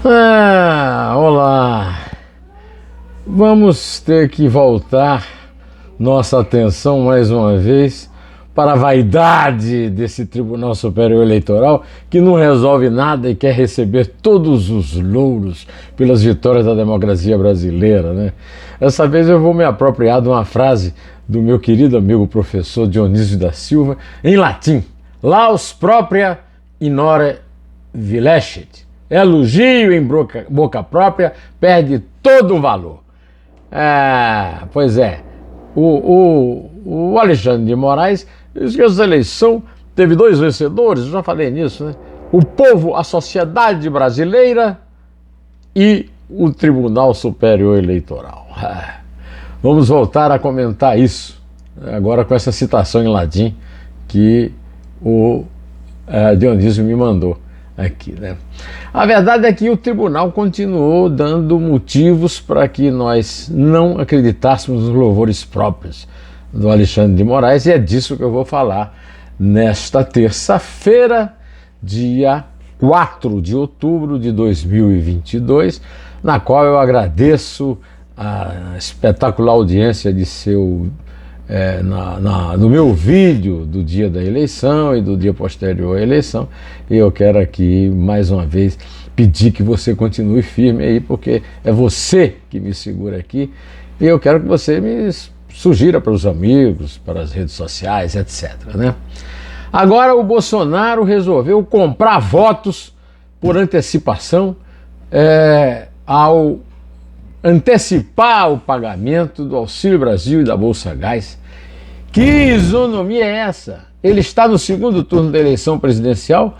Olá! Vamos ter que voltar nossa atenção mais uma vez para a vaidade desse Tribunal Superior Eleitoral, que não resolve nada e quer receber todos os louros pelas vitórias da democracia brasileira, né? Dessa vez eu vou me apropriar de uma frase do meu querido amigo professor Dionísio da Silva, em latim: Laus propria inore vilecit. Elogio em boca própria perde todo o valor. Pois é, o Alexandre de Moraes diz que essa eleição teve dois vencedores, eu já falei nisso, né? O povo, a sociedade brasileira e o Tribunal Superior Eleitoral. Vamos voltar a comentar isso, agora com essa citação em latim que o Dionísio me mandou aqui, né? A verdade é que o tribunal continuou dando motivos para que nós não acreditássemos nos louvores próprios do Alexandre de Moraes, e é disso que eu vou falar nesta terça-feira, dia 4 de outubro de 2022, na qual eu agradeço a espetacular audiência de no meu vídeo do dia da eleição e do dia posterior à eleição. E eu quero aqui mais uma vez pedir que você continue firme aí, porque é você que me segura aqui, e eu quero que você me sugira para os amigos, para as redes sociais, etc, né? Agora o Bolsonaro resolveu comprar votos por antecipação ao antecipar o pagamento do Auxílio Brasil e da Bolsa Gás. Que isonomia é essa? Ele está no segundo turno da eleição presidencial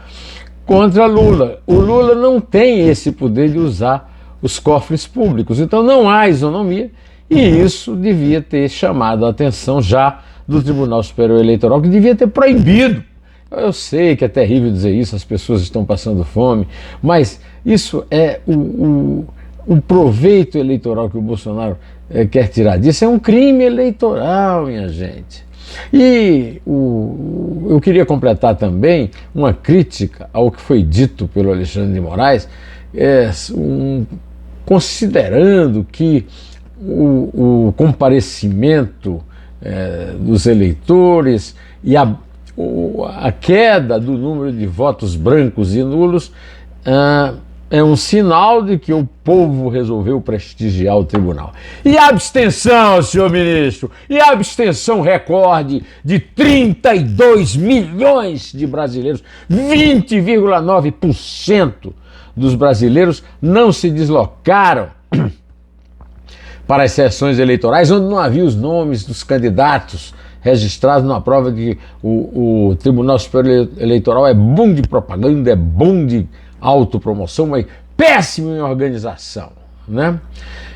contra Lula. O Lula não tem esse poder de usar os cofres públicos, então não há isonomia, e isso devia ter chamado a atenção já do Tribunal Superior Eleitoral, que devia ter proibido. Eu sei que é terrível dizer isso, as pessoas estão passando fome, mas isso é o proveito eleitoral que o Bolsonaro quer tirar disso. É um crime eleitoral, minha gente. E eu queria completar também uma crítica ao que foi dito pelo Alexandre de Moraes, considerando que o comparecimento dos eleitores e a queda do número de votos brancos e nulos é um sinal de que o povo resolveu prestigiar o tribunal. E a abstenção, senhor ministro? E a abstenção recorde de 32 milhões de brasileiros, 20,9% dos brasileiros não se deslocaram para as sessões eleitorais, onde não havia os nomes dos candidatos registrados na prova de que o Tribunal Superior Eleitoral é bom de propaganda, é bom de autopromoção, mas péssimo em organização, né?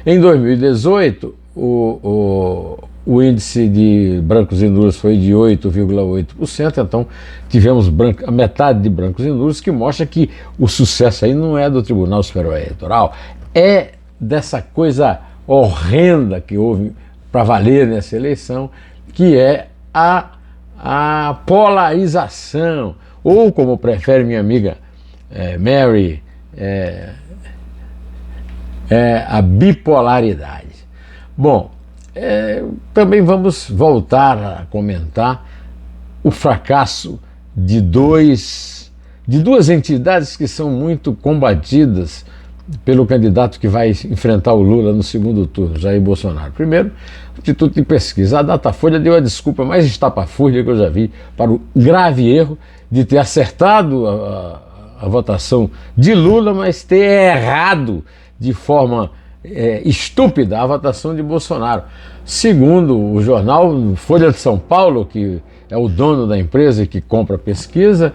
Em 2018, o índice de brancos e nulos foi de 8,8%, então tivemos a metade de brancos e nulos, que mostra que o sucesso aí não é do Tribunal Superior Eleitoral, é dessa coisa horrenda que houve para valer nessa eleição, que é a polarização, ou como prefere minha amiga Mary, a bipolaridade. Bom, também vamos voltar a comentar o fracasso de duas entidades que são muito combatidas pelo candidato que vai enfrentar o Lula no segundo turno, Jair Bolsonaro. Primeiro, o Instituto de Pesquisa. A Datafolha deu a desculpa mais estapafúrdia que eu já vi para o grave erro de ter acertado a votação de Lula, mas ter errado de forma estúpida a votação de Bolsonaro. Segundo o jornal Folha de São Paulo, que é o dono da empresa que compra a pesquisa,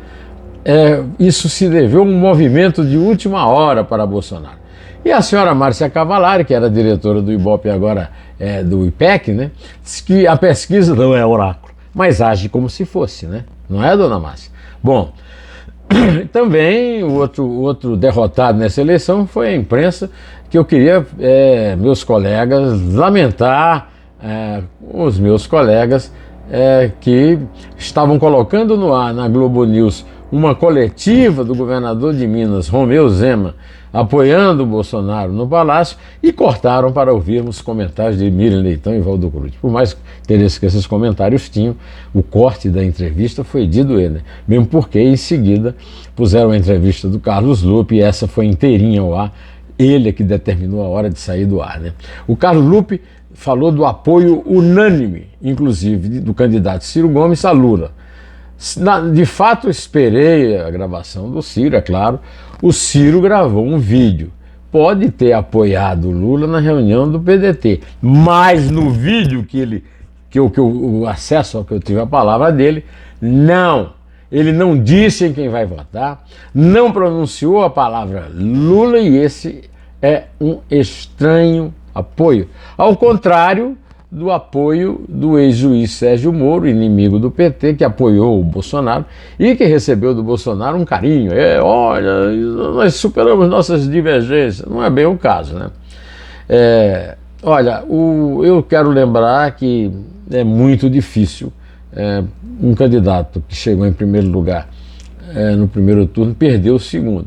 isso se deveu a um movimento de última hora para Bolsonaro. E a senhora Márcia Cavalari, que era diretora do Ibope e agora do IPEC, né, disse que a pesquisa não é oráculo, mas age como se fosse, né? Não é, dona Márcia? Bom, também o outro derrotado nessa eleição foi a imprensa, que eu queria, meus colegas, lamentar os meus colegas que estavam colocando no ar, na Globo News, uma coletiva do governador de Minas, Romeu Zema, apoiando o Bolsonaro no Palácio, e cortaram para ouvirmos comentários de Miriam Leitão e Valdo Cruz. Por mais interesse que esses comentários tinham, o corte da entrevista foi de doer, né? Mesmo porque em seguida puseram a entrevista do Carlos Lupe e essa foi inteirinha ao ar. Ele é que determinou a hora de sair do ar, né? O Carlos Lupe falou do apoio unânime, inclusive do candidato Ciro Gomes a Lula. De fato, esperei a gravação do Ciro, é claro. O Ciro gravou um vídeo. Pode ter apoiado o Lula na reunião do PDT, mas no vídeo o acesso ao que eu tive a palavra dele, não. Ele não disse em quem vai votar, não pronunciou a palavra Lula e esse é um estranho apoio. Ao contrário do apoio do ex-juiz Sérgio Moro, inimigo do PT, que apoiou o Bolsonaro e que recebeu do Bolsonaro um carinho. Olha, nós superamos nossas divergências. Não é bem o caso, né? Olha, eu quero lembrar que é muito difícil um candidato que chegou em primeiro lugar no primeiro turno perder o segundo.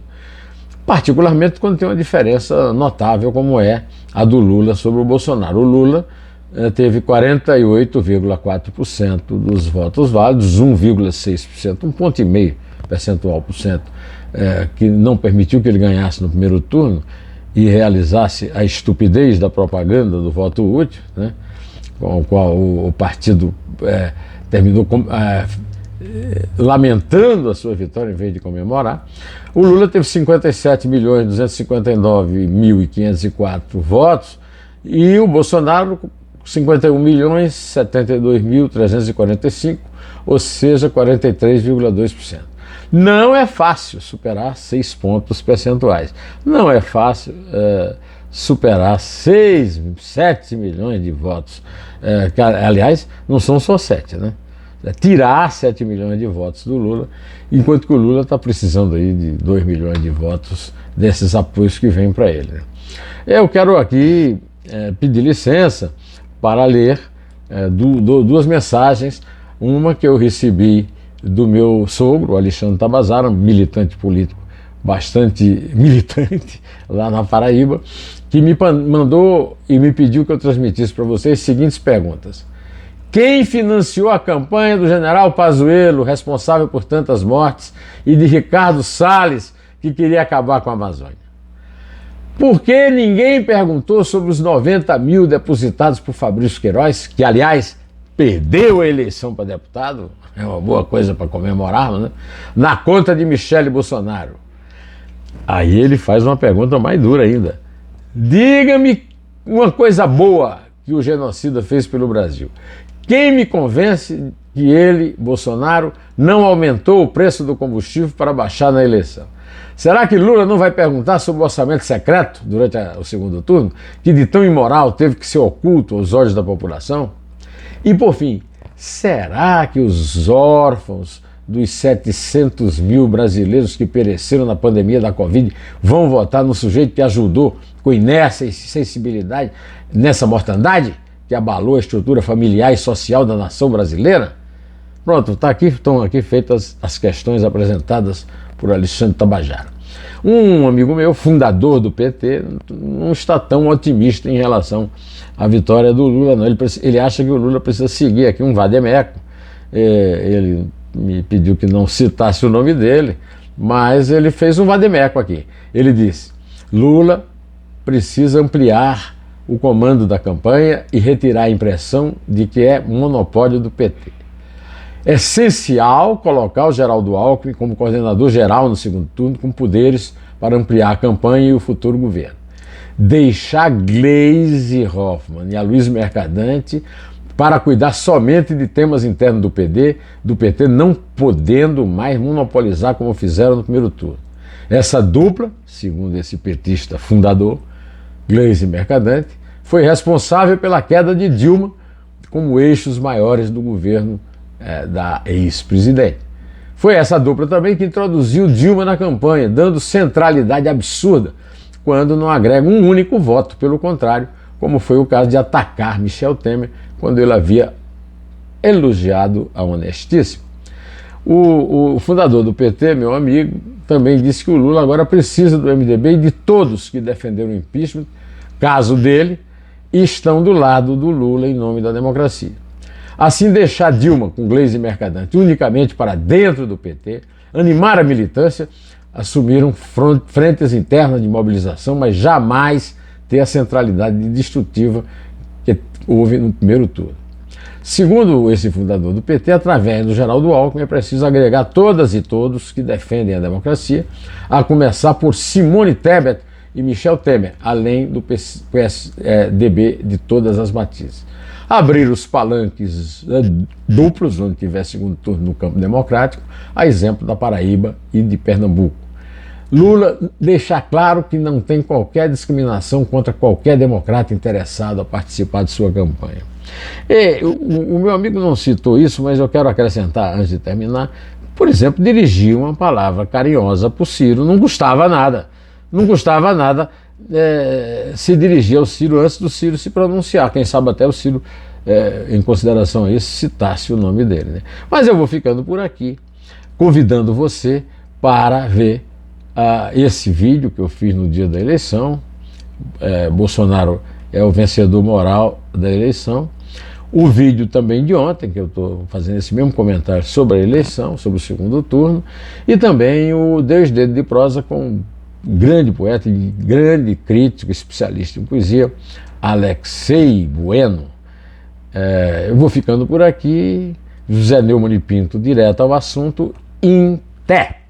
Particularmente quando tem uma diferença notável como é a do Lula sobre o Bolsonaro. O Lula teve 48,4% dos votos válidos, 1,6%, 1,5 percentual por cento, que não permitiu que ele ganhasse no primeiro turno e realizasse a estupidez da propaganda do voto útil, né, com o qual o partido terminou lamentando a sua vitória em vez de comemorar. O Lula teve 57.259.504 votos e o Bolsonaro 51.072.345, ou seja, 43,2%. Não é fácil superar 6 pontos percentuais. Não é fácil superar 7 milhões de votos. Que, aliás, não são só 7, né? Tirar 7 milhões de votos do Lula, enquanto que o Lula está precisando aí de 2 milhões de votos desses apoios que vêm para ele. Eu quero aqui pedir licença para ler duas mensagens, uma que eu recebi do meu sogro, Alexandre Tabazara, militante político, bastante militante lá na Paraíba, que me mandou e me pediu que eu transmitisse para vocês as seguintes perguntas. Quem financiou a campanha do general Pazuello, responsável por tantas mortes, e de Ricardo Salles, que queria acabar com a Amazônia? Por que ninguém perguntou sobre os 90 mil depositados por Fabrício Queiroz, que, aliás, perdeu a eleição para deputado? É uma boa coisa para comemorarmos, né? Na conta de Michele Bolsonaro. Aí ele faz uma pergunta mais dura ainda. Diga-me uma coisa boa que o genocida fez pelo Brasil. Quem me convence que ele, Bolsonaro, não aumentou o preço do combustível para baixar na eleição? Será que Lula não vai perguntar sobre o orçamento secreto durante o segundo turno, que de tão imoral teve que ser oculto aos olhos da população? E por fim, será que os órfãos dos 700 mil brasileiros que pereceram na pandemia da Covid vão votar no sujeito que ajudou com inércia e sensibilidade nessa mortandade que abalou a estrutura familiar e social da nação brasileira? Pronto, estão aqui feitas as questões apresentadas por Alexandre Tabajara. Um amigo meu, fundador do PT, não está tão otimista em relação à vitória do Lula, não. Ele acha que o Lula precisa seguir aqui um vademécum. Ele me pediu que não citasse o nome dele, mas ele fez um vademécum aqui. Ele disse: Lula precisa ampliar o comando da campanha e retirar a impressão de que é monopólio do PT. É essencial colocar o Geraldo Alckmin como coordenador geral no segundo turno, com poderes para ampliar a campanha e o futuro governo. Deixar Gleisi Hoffmann e a Luiz Mercadante para cuidar somente de temas internos do PT, não podendo mais monopolizar como fizeram no primeiro turno. Essa dupla, segundo esse petista fundador, Gleisi Mercadante, foi responsável pela queda de Dilma como eixos maiores do governo da ex-presidente. Foi essa dupla também que introduziu Dilma na campanha, dando centralidade absurda, quando não agrega um único voto, pelo contrário, como foi o caso de atacar Michel Temer, quando ele havia elogiado a honestíssima. O fundador do PT, meu amigo, também disse que o Lula agora precisa do MDB e de todos que defenderam o impeachment, caso dele, e estão do lado do Lula em nome da democracia. Assim, deixar Dilma com Gleisi Mercadante unicamente para dentro do PT, animar a militância, assumiram frentes internas de mobilização, mas jamais ter a centralidade destrutiva que houve no primeiro turno. Segundo esse fundador do PT, através do Geraldo Alckmin, é preciso agregar todas e todos que defendem a democracia, a começar por Simone Tebet e Michel Temer, além do PSDB de todas as matizes. Abrir os palanques duplos, onde tiver segundo turno no campo democrático, a exemplo da Paraíba e de Pernambuco. Lula deixar claro que não tem qualquer discriminação contra qualquer democrata interessado a participar de sua campanha. E, o meu amigo não citou isso, mas eu quero acrescentar, antes de terminar, por exemplo, dirigir uma palavra carinhosa para o Ciro. Não custava nada, se dirigir ao Ciro antes do Ciro se pronunciar. Quem sabe até o Ciro, em consideração a isso, citasse o nome dele, né? Mas eu vou ficando por aqui, convidando você para ver esse vídeo que eu fiz no dia da eleição. Bolsonaro é o vencedor moral da eleição. O vídeo também de ontem, que eu estou fazendo esse mesmo comentário sobre a eleição, sobre o segundo turno, e também o Deus Dedo de Prosa com um grande poeta e grande crítico, especialista em poesia, Alexei Bueno. Eu vou ficando por aqui. José Neumann e Pinto, direto ao assunto. Em té!